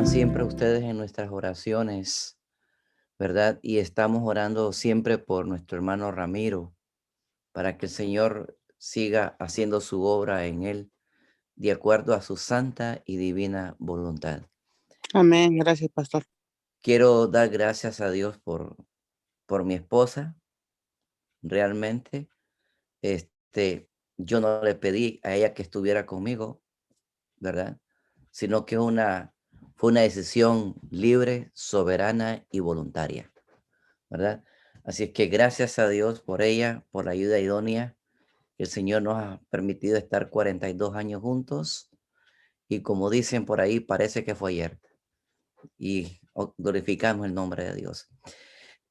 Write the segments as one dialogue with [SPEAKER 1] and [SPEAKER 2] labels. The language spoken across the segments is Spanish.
[SPEAKER 1] están siempre ustedes en nuestras oraciones, ¿verdad? Y estamos orando siempre por nuestro hermano Ramiro, para que el Señor siga haciendo su obra en él, de acuerdo a su santa y divina voluntad.
[SPEAKER 2] Amén. Gracias, pastor.
[SPEAKER 1] Quiero dar gracias a Dios por mi esposa, realmente. Yo no le pedí a ella que estuviera conmigo, ¿verdad? Sino que fue una decisión libre, soberana y voluntaria, ¿verdad? Así es que gracias a Dios por ella, por la ayuda idónea. El Señor nos ha permitido estar 42 años juntos y como dicen por ahí, parece que fue ayer y glorificamos el nombre de Dios.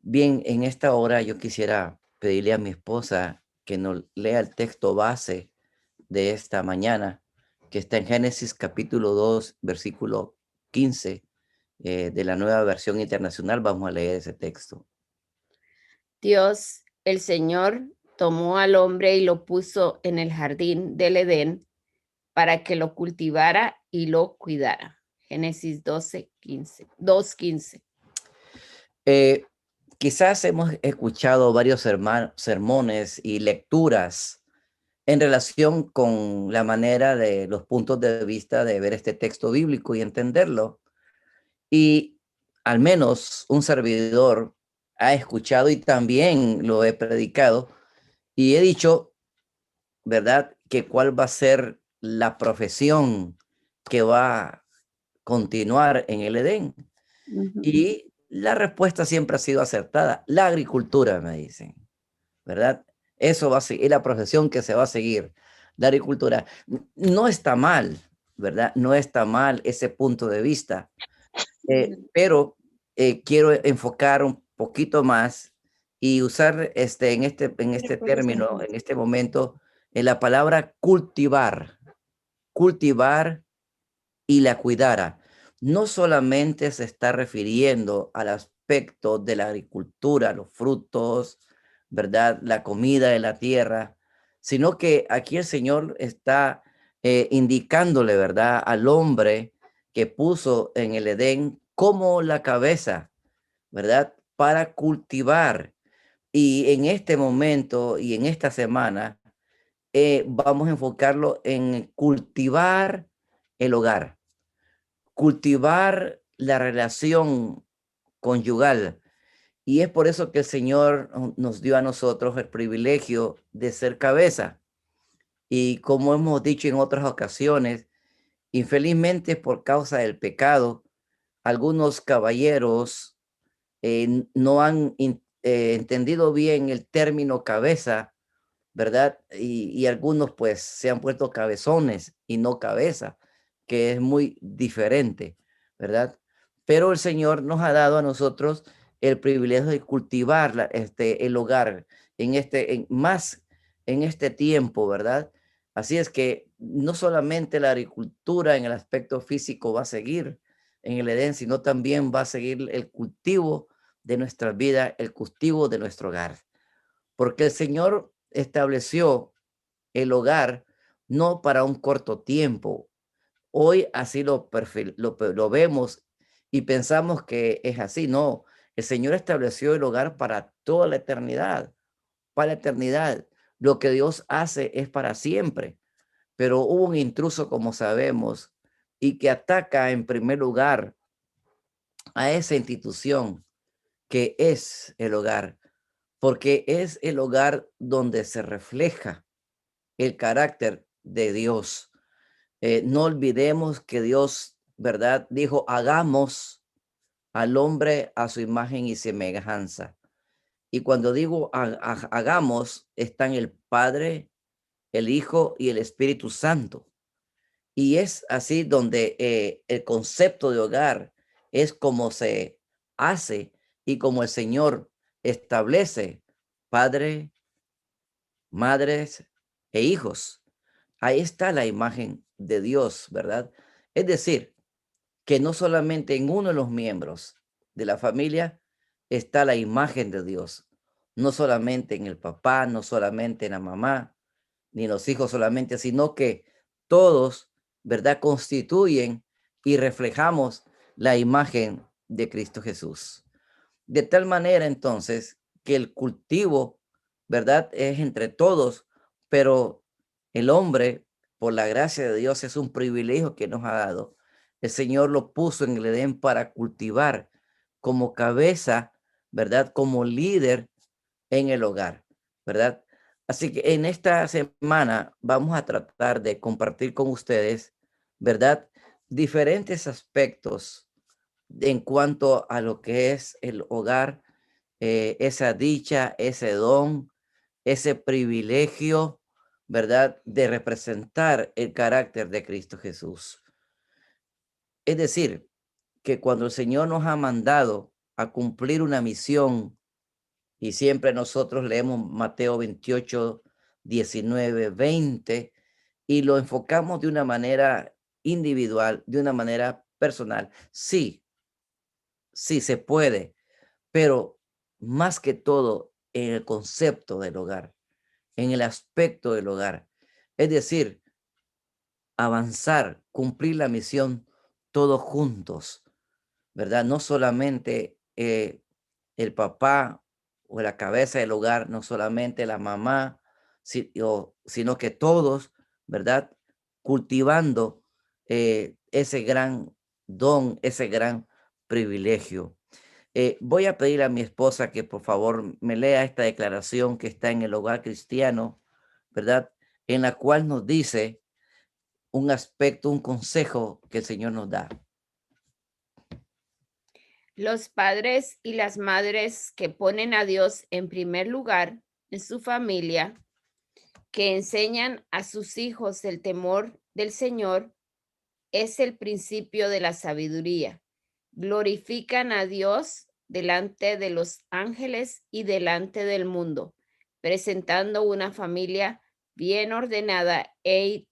[SPEAKER 1] Bien, en esta hora yo quisiera pedirle a mi esposa que nos lea el texto base de esta mañana, que está en Génesis capítulo 2, versículo 15, de la Nueva Versión Internacional. Vamos a leer ese texto.
[SPEAKER 3] Dios, el Señor, tomó al hombre y lo puso en el jardín del Edén para que lo cultivara y lo cuidara. Génesis 2:15.
[SPEAKER 1] Eh, Quizás hemos escuchado varios sermones y lecturas en relación con la manera de los puntos de vista de ver este texto bíblico y entenderlo. Y al menos un servidor ha escuchado y también lo he predicado y he dicho, ¿verdad? Que cuál va a ser la profesión que va a continuar en el Edén. Y la respuesta siempre ha sido acertada. La agricultura, me dicen, ¿verdad? Eso va a ser la profesión que se va a seguir. La agricultura no está mal, ¿verdad? No está mal ese punto de vista. Pero quiero enfocar un poquito más y usar en este término, en este momento, en la palabra cultivar y la cuidara. No solamente se está refiriendo al aspecto de la agricultura, los frutos, ¿verdad? La comida de la tierra, sino que aquí el Señor está indicándole, ¿verdad? Al hombre que puso en el Edén como la cabeza, ¿verdad? Para cultivar. Y en este momento y en esta semana vamos a enfocarlo en cultivar el hogar, cultivar la relación conyugal. Y es por eso que el Señor nos dio a nosotros el privilegio de ser cabeza. Y como hemos dicho en otras ocasiones, infelizmente por causa del pecado, algunos caballeros no han entendido bien el término cabeza, ¿verdad? Y algunos pues se han puesto cabezones y no cabeza, que es muy diferente, ¿verdad? Pero el Señor nos ha dado a nosotros el privilegio de cultivar el hogar más en este tiempo, ¿verdad? Así es que no solamente la agricultura en el aspecto físico va a seguir en el Edén, sino también va a seguir el cultivo de nuestra vida, el cultivo de nuestro hogar. Porque el Señor estableció el hogar no para un corto tiempo. Hoy así lo vemos y pensamos que es así. No, el Señor estableció el hogar para toda la eternidad, para la eternidad. Lo que Dios hace es para siempre. Pero hubo un intruso, como sabemos, y que ataca en primer lugar a esa institución que es el hogar, porque es el hogar donde se refleja el carácter de Dios. No olvidemos que Dios, ¿verdad? Dijo, hagamos al hombre a su imagen y semejanza. Y cuando digo hagamos, están el Padre, el Hijo y el Espíritu Santo. Y es así donde el concepto de hogar es como se hace y como el Señor establece padre, madres e hijos. Ahí está la imagen de Dios, ¿verdad? Es decir, que no solamente en uno de los miembros de la familia está la imagen de Dios, no solamente en el papá, no solamente en la mamá, ni los hijos solamente, sino que todos, ¿verdad? Constituyen y reflejamos la imagen de Cristo Jesús. De tal manera entonces que el cultivo, ¿verdad? Es entre todos, pero el hombre, por la gracia de Dios, es un privilegio que nos ha dado. El Señor lo puso en el Edén para cultivar como cabeza, ¿verdad? Como líder en el hogar, ¿verdad? Así que en esta semana vamos a tratar de compartir con ustedes, ¿verdad? Diferentes aspectos en cuanto a lo que es el hogar, esa dicha, ese don, ese privilegio, ¿verdad? De representar el carácter de Cristo Jesús. Es decir, que cuando el Señor nos ha mandado a cumplir una misión, y siempre nosotros leemos Mateo 28, 19, 20, y lo enfocamos de una manera individual, de una manera personal. Sí, sí se puede, pero más que todo en el concepto del hogar, en el aspecto del hogar. Es decir, avanzar, cumplir la misión todos juntos, ¿verdad? No solamente el papá o la cabeza del hogar, no solamente la mamá, sino que todos, ¿verdad? Cultivando ese gran don, ese gran privilegio. Voy a pedir a mi esposa que por favor me lea esta declaración que está en el Hogar Cristiano, ¿verdad? En la cual nos dice un aspecto, un consejo que el Señor nos da.
[SPEAKER 3] Los padres y las madres que ponen a Dios en primer lugar en su familia, que enseñan a sus hijos el temor del Señor, es el principio de la sabiduría. Glorifican a Dios delante de los ángeles y delante del mundo, presentando una familia bien ordenada y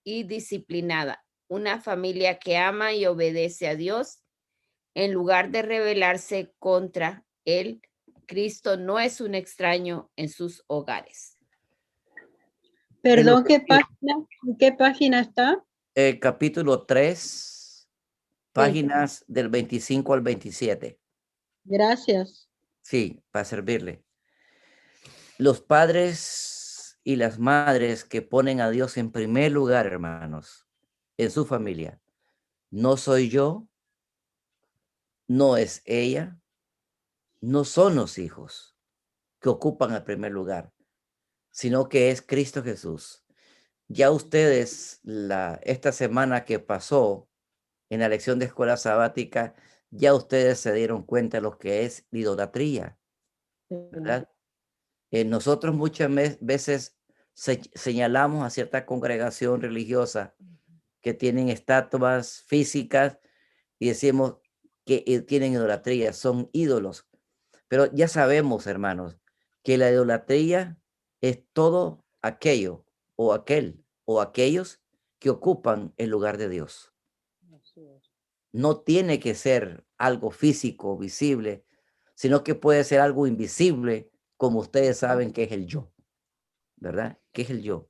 [SPEAKER 3] disciplinada, una familia que ama y obedece a Dios en lugar de rebelarse contra él. Cristo no es un extraño en sus hogares.
[SPEAKER 4] Perdón, ¿qué página está?
[SPEAKER 1] Capítulo 3, páginas del 25 al 27.
[SPEAKER 4] Gracias.
[SPEAKER 1] Sí, para servirle. Los padres y las madres que ponen a Dios en primer lugar, hermanos, en su familia. No soy yo, no es ella, no son los hijos que ocupan el primer lugar, sino que es Cristo Jesús. Ya ustedes, esta semana que pasó en la lección de escuela sabática, ya ustedes se dieron cuenta de lo que es la idolatría, ¿verdad? Nosotros muchas veces señalamos a cierta congregación religiosa que tienen estatuas físicas y decimos que tienen idolatría, son ídolos. Pero ya sabemos, hermanos, que la idolatría es todo aquello o aquel o aquellos que ocupan el lugar de Dios. No tiene que ser algo físico, visible, sino que puede ser algo invisible, como ustedes saben que es el yo, ¿verdad? Que es el yo.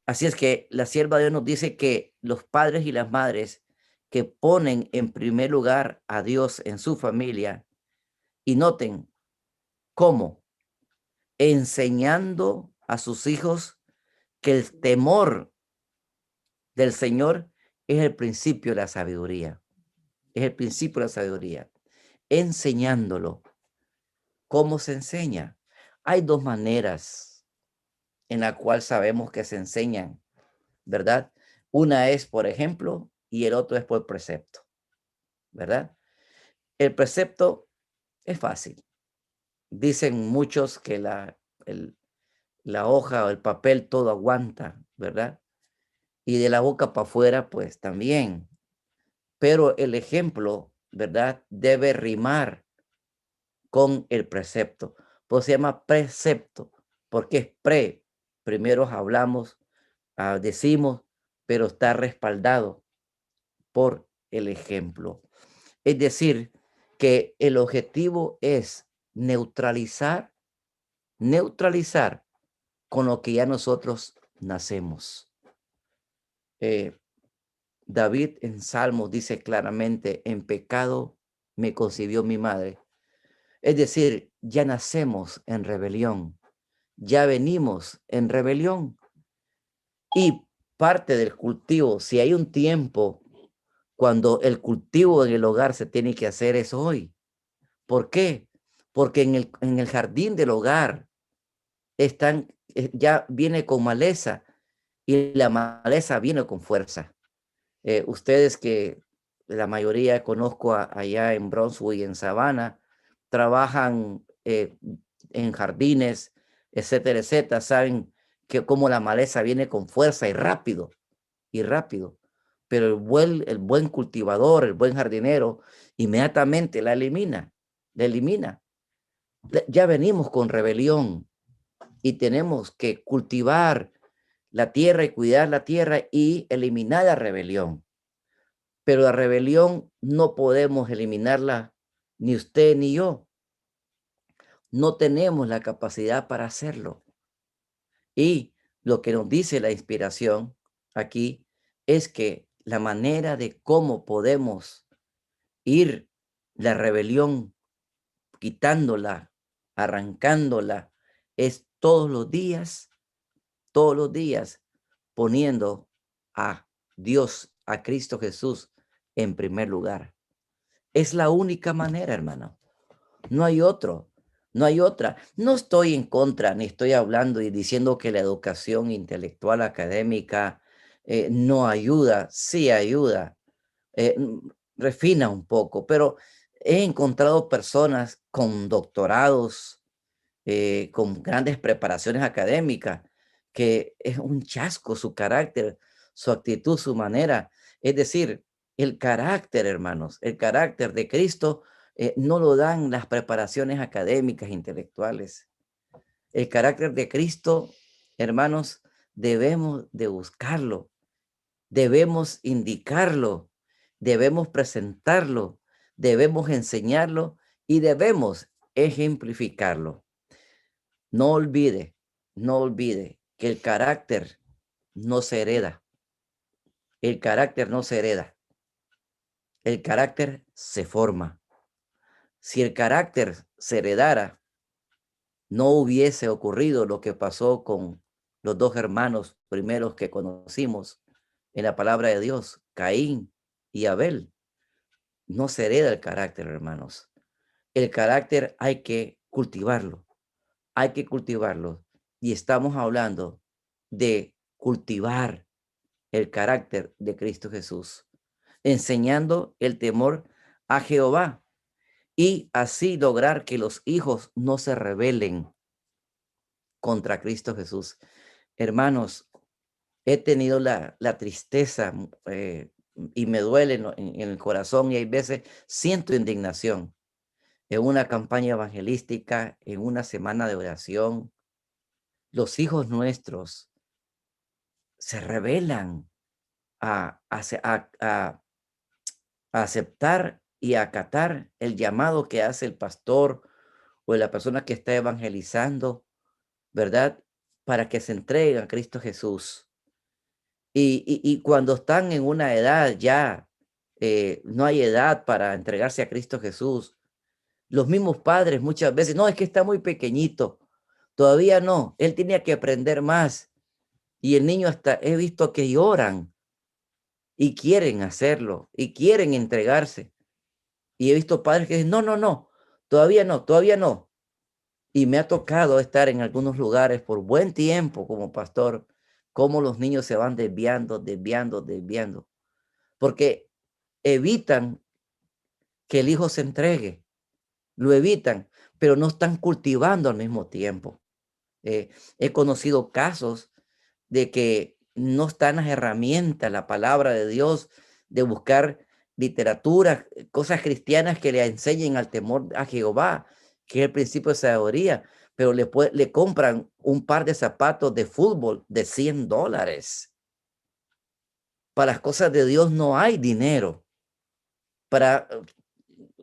[SPEAKER 1] Así es que la sierva de Dios nos dice que los padres y las madres que ponen en primer lugar a Dios en su familia, y noten cómo, enseñando a sus hijos que el temor del Señor es el principio de la sabiduría. Es el principio de la sabiduría. Enseñándolo. ¿Cómo se enseña? Hay dos maneras en la cual sabemos que se enseñan, ¿verdad? Una es por ejemplo y el otro es por precepto, ¿verdad? El precepto es fácil. Dicen muchos que la hoja o el papel todo aguanta, ¿verdad? Y de la boca para afuera, pues también. Pero el ejemplo, ¿verdad? Debe rimar con el precepto. Pues se llama precepto, porque es primero hablamos, decimos, pero está respaldado por el ejemplo. Es decir, que el objetivo es neutralizar con lo que ya nosotros nacemos. David en Salmos dice claramente, en pecado me concibió mi madre. Es decir, ya nacemos en rebelión, ya venimos en rebelión. Y parte del cultivo, si hay un tiempo cuando el cultivo en el hogar se tiene que hacer, es hoy. ¿Por qué? Porque en el jardín del hogar ya viene con maleza y la maleza viene con fuerza. Ustedes que la mayoría conozco allá en Brunswick y en Savannah, trabajan en jardines, etcétera, etcétera, saben que como la maleza viene con fuerza y rápido, pero el buen cultivador, el buen jardinero, inmediatamente la elimina. Ya venimos con rebelión y tenemos que cultivar la tierra y cuidar la tierra y eliminar la rebelión. Pero la rebelión no podemos eliminarla ni usted ni yo. No tenemos la capacidad para hacerlo. Y lo que nos dice la inspiración aquí es que la manera de cómo podemos ir la rebelión, quitándola, arrancándola, es todos los días, poniendo a Dios, a Cristo Jesús en primer lugar. Es la única manera, hermano. No hay otro, no hay otra. No estoy en contra, ni estoy hablando y diciendo que la educación intelectual académica no ayuda. Sí ayuda, refina un poco, pero he encontrado personas con doctorados, con grandes preparaciones académicas, que es un chasco su carácter, su actitud, su manera. Es decir, el carácter, hermanos, el carácter de Cristo no lo dan las preparaciones académicas, intelectuales. El carácter de Cristo, hermanos, debemos de buscarlo, debemos indicarlo, debemos presentarlo, debemos enseñarlo y debemos ejemplificarlo. No olvide, no olvide que el carácter no se hereda. El carácter no se hereda. El carácter se forma. Si el carácter se heredara, no hubiese ocurrido lo que pasó con los dos hermanos primeros que conocimos en la palabra de Dios, Caín y Abel. No se hereda el carácter, hermanos. El carácter hay que cultivarlo. Hay que cultivarlo. Y estamos hablando de cultivar el carácter de Cristo Jesús, enseñando el temor a Jehová y así lograr que los hijos no se rebelen contra Cristo Jesús. Hermanos, he tenido la tristeza y me duele en el corazón y hay veces siento indignación en una campaña evangelística, en una semana de oración. Los hijos nuestros se rebelan a aceptar y acatar el llamado que hace el pastor o la persona que está evangelizando, ¿verdad? Para que se entreguen a Cristo Jesús. Y cuando están en una edad ya, no hay edad para entregarse a Cristo Jesús. Los mismos padres muchas veces, no, es que está muy pequeñito, todavía no, él tenía que aprender más. Y el niño hasta, he visto que lloran y quieren hacerlo y quieren entregarse. Y he visto padres que dicen, no, no, no, todavía no, todavía no. Y me ha tocado estar en algunos lugares por buen tiempo como pastor, cómo los niños se van desviando, porque evitan que el hijo se entregue, lo evitan, pero no están cultivando al mismo tiempo. He conocido casos de que no están las herramientas, la palabra de Dios, de buscar literatura, cosas cristianas que le enseñen al temor a Jehová, que es el principio de sabiduría, pero le compran un par de zapatos de fútbol de $100. Para las cosas de Dios no hay dinero. Para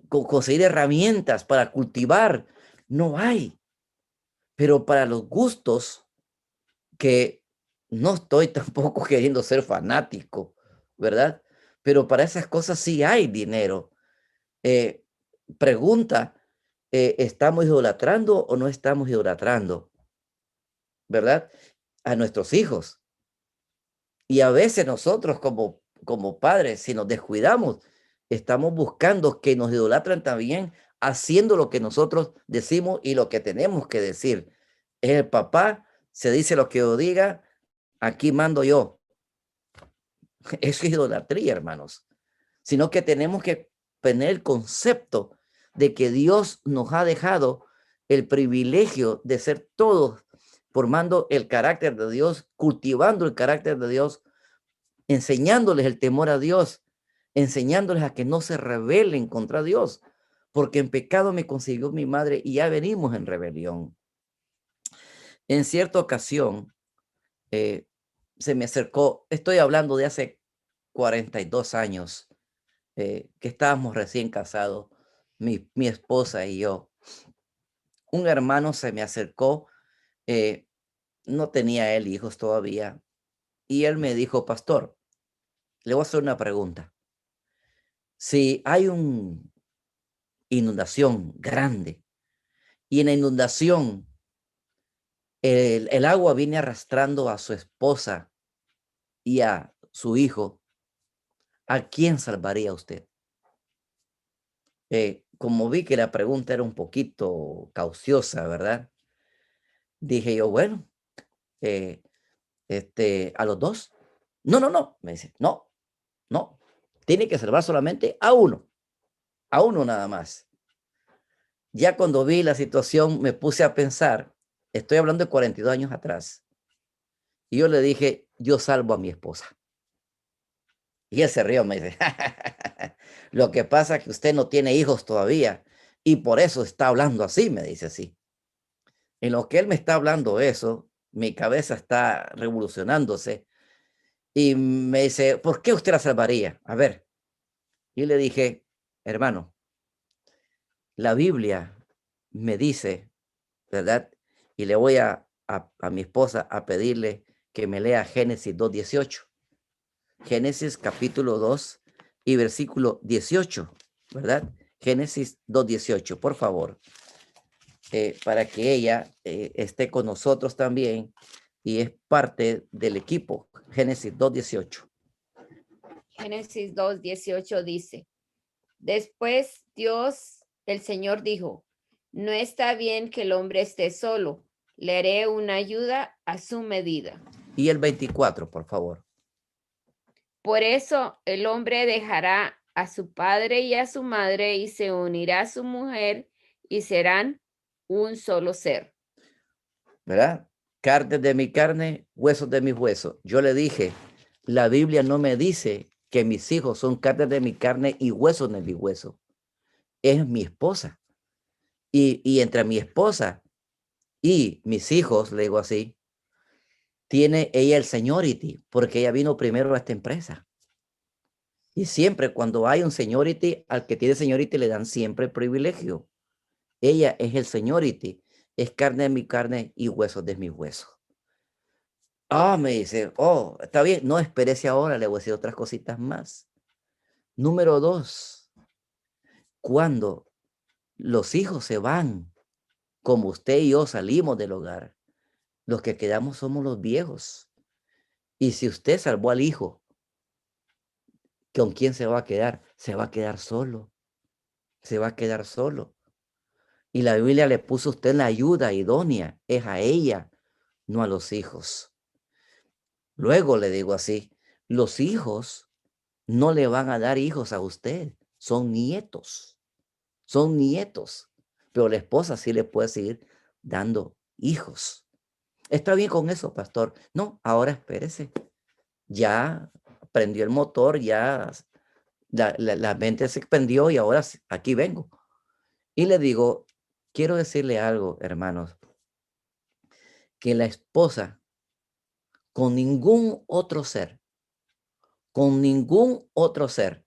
[SPEAKER 1] conseguir herramientas, para cultivar, no hay. Pero para los gustos, que no estoy tampoco queriendo ser fanático, ¿verdad? pero para esas cosas sí hay dinero. Pregunta, ¿estamos idolatrando o no estamos idolatrando? ¿Verdad? A nuestros hijos. Y a veces nosotros como padres, si nos descuidamos, estamos buscando que nos idolatran también, haciendo lo que nosotros decimos y lo que tenemos que decir. Es el papá, se dice lo que yo diga, aquí mando yo. Eso es idolatría, hermanos. Sino que tenemos que tener el concepto de que Dios nos ha dejado el privilegio de ser todos formando el carácter de Dios, cultivando el carácter de Dios, enseñándoles el temor a Dios, enseñándoles a que no se rebelen contra Dios, porque en pecado me concibió mi madre y ya venimos en rebelión. En cierta ocasión, se me acercó, estoy hablando de hace 42 años, que estábamos recién casados, mi esposa y yo. Un hermano se me acercó, eh, no tenía él hijos todavía, y él me dijo, pastor, le voy a hacer una pregunta. Si hay una inundación grande y en la inundación el agua viene arrastrando a su esposa y a su hijo, ¿a quién salvaría usted? Como vi que la pregunta era un poquito cauciosa, ¿verdad? Dije yo, bueno, eh, a los dos. No, no, no, me dice, no, no, tiene que salvar solamente a uno nada más. Ya cuando vi la situación me puse a pensar, estoy hablando de 42 años atrás, y yo le dije, yo salvo a mi esposa. Y él se rió, me dice, lo que pasa es que usted no tiene hijos todavía y por eso está hablando así, me dice así. En lo que él me está hablando eso, mi cabeza está revolucionándose y me dice, ¿por qué usted la salvaría? A ver, y le dije, hermano, la Biblia me dice, ¿verdad? Y le voy a mi esposa a pedirle que me lea Génesis 2:18. Génesis capítulo 2 y versículo 18, ¿verdad? Génesis 2:18, por favor, para que ella esté con nosotros también y es parte del equipo. Génesis 2:18.
[SPEAKER 3] Génesis 2:18 dice, después Dios, el Señor dijo, no está bien que el hombre esté solo, le haré una ayuda a su medida.
[SPEAKER 1] Y el 24, por favor.
[SPEAKER 3] Por eso el hombre dejará a su padre y a su madre y se unirá a su mujer y serán un solo ser.
[SPEAKER 1] ¿Verdad? Carne de mi carne, huesos de mis huesos. Yo le dije, la Biblia no me dice que mis hijos son carne de mi carne y huesos de mi hueso. Es mi esposa. Y entre mi esposa y mis hijos, le digo así, tiene ella el seniority, porque ella vino primero a esta empresa. Y siempre cuando hay un seniority, al que tiene seniority le dan siempre privilegio. Ella es el seniority, es carne de mi carne y huesos de mi hueso. Me dice, está bien, no espérese ahora, le voy a decir otras cositas más. Número 2, cuando los hijos se van, como usted y yo salimos del hogar, los que quedamos somos los viejos. Y si usted salvó al hijo, ¿con quién se va a quedar? Se va a quedar solo, se va a quedar solo. Y la Biblia le puso a usted la ayuda idónea, es a ella, no a los hijos. Luego le digo así, los hijos no le van a dar hijos a usted, son nietos, pero la esposa sí le puede seguir dando hijos. ¿Está bien con eso, pastor? No, ahora espérese, ya prendió el motor, ya la mente se expandió y ahora aquí vengo. Y le digo, quiero decirle algo, hermanos, que la esposa con ningún otro ser,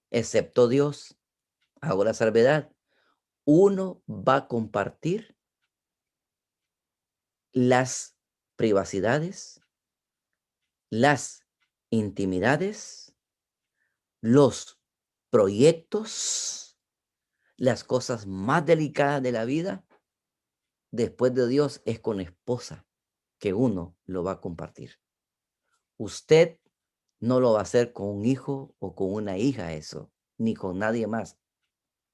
[SPEAKER 1] excepto Dios, hago la salvedad, uno va a compartir las privacidades, las intimidades, los proyectos, las cosas más delicadas de la vida, después de Dios, es con la esposa que uno lo va a compartir. Usted no lo va a hacer con un hijo o con una hija eso, ni con nadie más,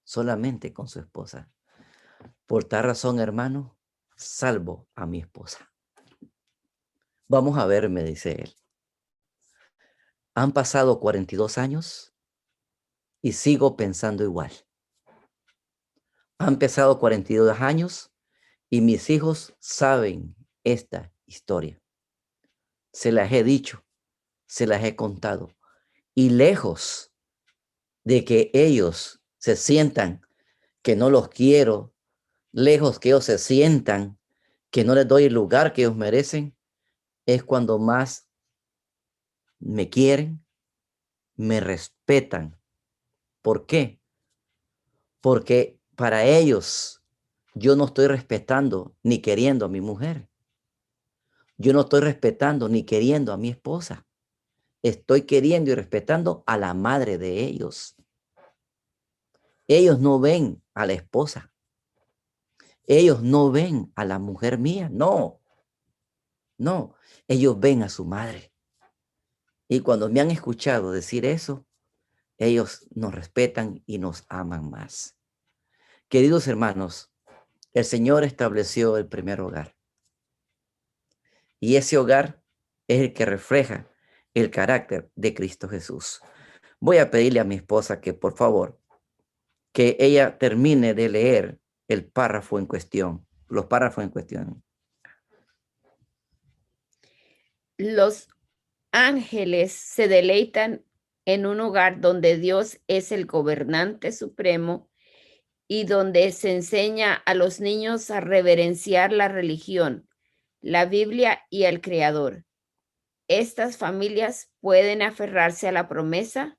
[SPEAKER 1] solamente con su esposa. Por tal razón, hermano, salvo a mi esposa. Vamos a ver, me dice él. Han pasado 42 años y sigo pensando igual. Han pasado 42 años y mis hijos saben esta historia. Se las he dicho, se las he contado. Y lejos de que ellos se sientan que no los quiero, lejos que ellos se sientan que no les doy el lugar que ellos merecen, es cuando más me quieren, me respetan. ¿Por qué? Porque para ellos yo no estoy respetando ni queriendo a mi mujer. Yo no estoy respetando ni queriendo a mi esposa. Estoy queriendo y respetando a la madre de ellos. Ellos no ven a la esposa. Ellos no ven a la mujer mía. No, no. Ellos ven a su madre. Y cuando me han escuchado decir eso, ellos nos respetan y nos aman más. Queridos hermanos, el Señor estableció el primer hogar. Y ese hogar es el que refleja el carácter de Cristo Jesús. Voy a pedirle a mi esposa que, por favor, que ella termine de leer el párrafo en cuestión, los párrafos en cuestión.
[SPEAKER 3] Los ángeles se deleitan en un hogar donde Dios es el gobernante supremo y donde se enseña a los niños a reverenciar la religión, la Biblia y al Creador. Estas familias pueden aferrarse a la promesa: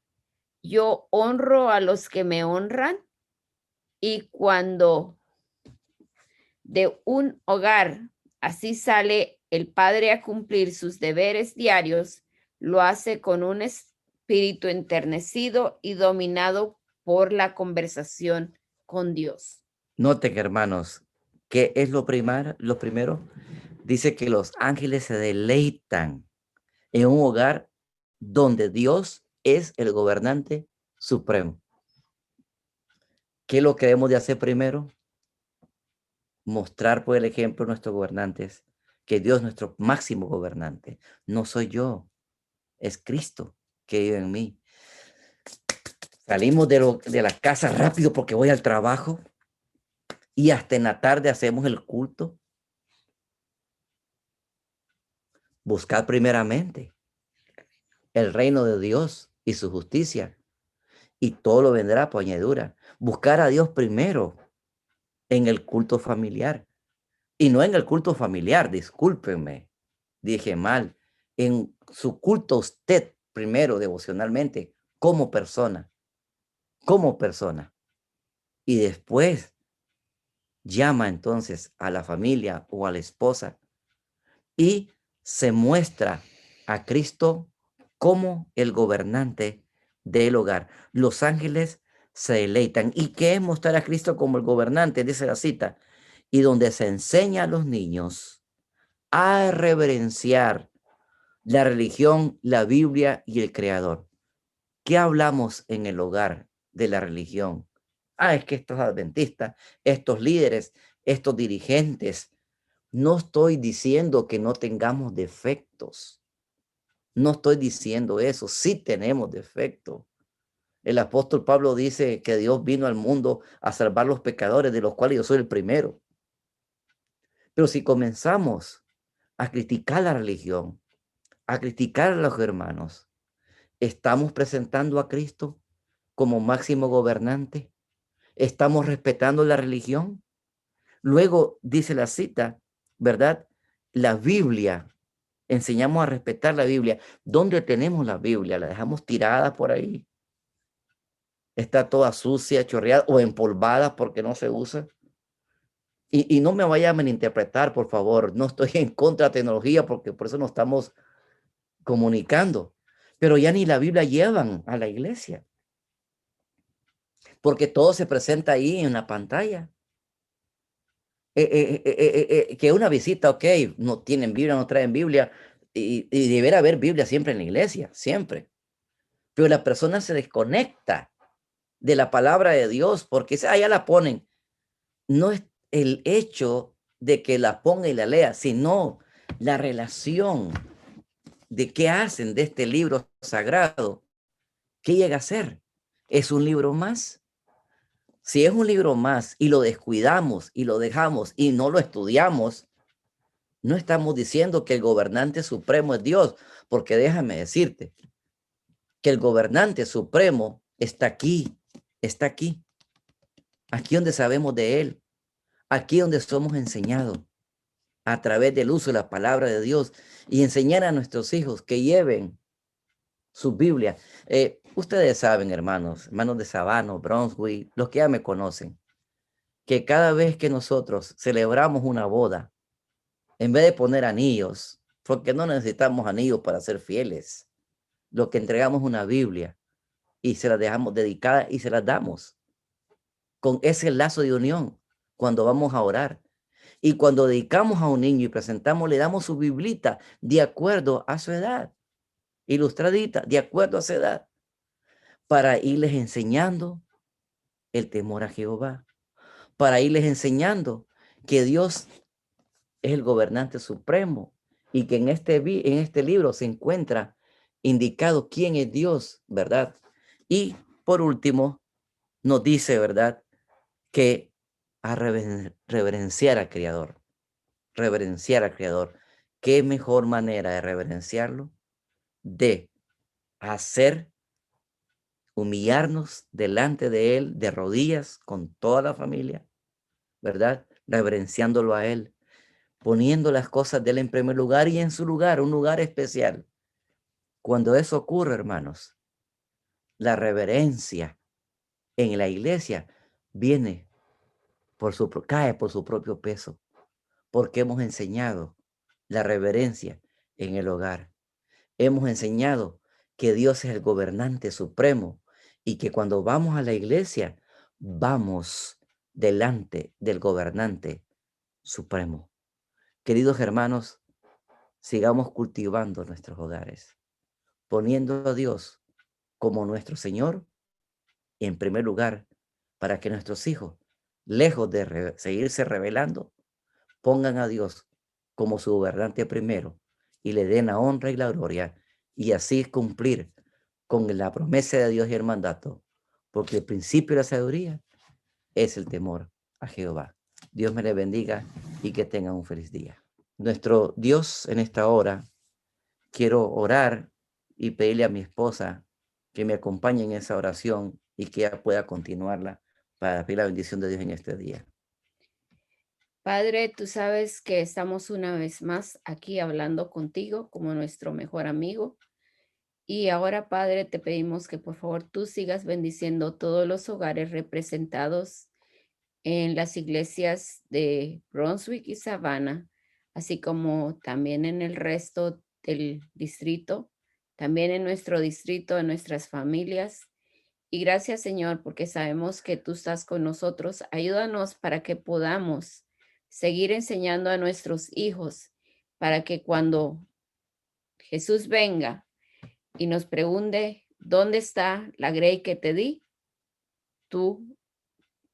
[SPEAKER 3] yo honro a los que me honran, y cuando de un hogar así sale el padre a cumplir sus deberes diarios, lo hace con un espíritu enternecido y dominado por la conversación con Dios.
[SPEAKER 1] Noten, hermanos, ¿qué es lo primero? Dice que los ángeles se deleitan en un hogar donde Dios es el gobernante supremo. ¿Qué es lo que debemos de hacer primero? Mostrar por el ejemplo a nuestros gobernantes que Dios es nuestro máximo gobernante. No soy yo, es Cristo que vive en mí. Salimos de la casa rápido porque voy al trabajo y hasta en la tarde hacemos el culto. Buscar primeramente el reino de Dios y su justicia, y todo lo vendrá por añadidura. Buscar a Dios primero en el culto familiar, y no en el culto familiar, discúlpenme, dije mal, en su culto usted primero devocionalmente como persona, y después llama entonces a la familia o a la esposa y se muestra a Cristo como el gobernante del hogar. Los ángeles se deleitan. ¿Y qué es mostrar a Cristo como el gobernante? Dice la cita. Y donde se enseña a los niños a reverenciar la religión, la Biblia y el Creador. ¿Qué hablamos en el hogar de la religión? Es que estos adventistas, estos líderes, estos dirigentes. No estoy diciendo que no tengamos defectos. No estoy diciendo eso. Sí tenemos defectos. El apóstol Pablo dice que Dios vino al mundo a salvar los pecadores, de los cuales yo soy el primero. Pero si comenzamos a criticar la religión, a criticar a los hermanos, ¿estamos presentando a Cristo como máximo gobernante? ¿Estamos respetando la religión? Luego dice la cita, ¿verdad? La Biblia. Enseñamos a respetar la Biblia. ¿Dónde tenemos la Biblia? ¿La dejamos tirada por ahí? ¿Está toda sucia, chorreada o empolvada porque no se usa? Y no me vaya a malinterpretar, por favor. No estoy en contra de tecnología porque por eso nos estamos comunicando. pero ya ni la Biblia llevan a la iglesia, porque todo se presenta ahí en la pantalla. Que una visita, ok, no tienen Biblia, no traen Biblia, y deberá haber Biblia siempre en la iglesia, siempre. Pero la persona se desconecta de la palabra de Dios porque ya la ponen. No es el hecho de que la ponga y la lea, sino la relación de qué hacen de este libro sagrado. ¿Qué llega a ser? ¿Es un libro más? Si es un libro más y lo descuidamos y lo dejamos y no lo estudiamos, no estamos diciendo que el gobernante supremo es Dios, porque déjame decirte que el gobernante supremo está aquí, aquí donde sabemos de él, aquí donde somos enseñados a través del uso de la palabra de Dios y enseñar a nuestros hijos que lleven su Biblia. Ustedes saben, hermanos de Sabano, Brunswick, los que ya me conocen, que cada vez que nosotros celebramos una boda, en vez de poner anillos, porque no necesitamos anillos para ser fieles, lo que entregamos es una Biblia y se la dejamos dedicada y se las damos con ese lazo de unión cuando vamos a orar. Y cuando dedicamos a un niño y presentamos, le damos su biblita de acuerdo a su edad, ilustradita, de acuerdo a su edad, para irles enseñando el temor a Jehová, para irles enseñando que Dios es el gobernante supremo y que en este libro se encuentra indicado quién es Dios, ¿verdad? Y por último, nos dice, ¿verdad?, que a reverenciar al Creador, reverenciar al Creador. ¿Qué mejor manera de reverenciarlo? De hacer, humillarnos delante de Él, de rodillas, con toda la familia, ¿verdad? Reverenciándolo a Él, poniendo las cosas de Él en primer lugar y en su lugar, un lugar especial. Cuando eso ocurre, hermanos, la reverencia en la iglesia viene cae por su propio peso, porque hemos enseñado la reverencia en el hogar. Hemos enseñado que Dios es el gobernante supremo y que cuando vamos a la iglesia, vamos delante del gobernante supremo. Queridos hermanos, sigamos cultivando nuestros hogares, poniendo a Dios como nuestro Señor en primer lugar, para que nuestros hijos, lejos de seguirse rebelando, pongan a Dios como su gobernante primero y le den la honra y la gloria y así cumplir con la promesa de Dios y el mandato, porque el principio de la sabiduría es el temor a Jehová. Dios me le bendiga y que tengan un feliz día. Nuestro Dios, en esta hora, quiero orar y pedirle a mi esposa que me acompañe en esa oración y que ella pueda continuarla para pedir la bendición de Dios en este día.
[SPEAKER 3] Padre, tú sabes que estamos una vez más aquí hablando contigo como nuestro mejor amigo. Y ahora, Padre, te pedimos que por favor tú sigas bendiciendo todos los hogares representados en las iglesias de Brunswick y Savannah, así como también en el resto del distrito, también en nuestro distrito, en nuestras familias. Y gracias, Señor, porque sabemos que tú estás con nosotros. Ayúdanos para que podamos seguir enseñando a nuestros hijos, para que cuando Jesús venga y nos pregunte, ¿dónde está la grey que te di?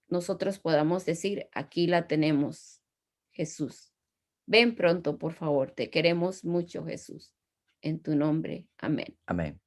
[SPEAKER 3] Nosotros podamos decir, aquí la tenemos, Jesús. Ven pronto, por favor. Te queremos mucho, Jesús. En tu nombre. Amén.
[SPEAKER 1] Amén.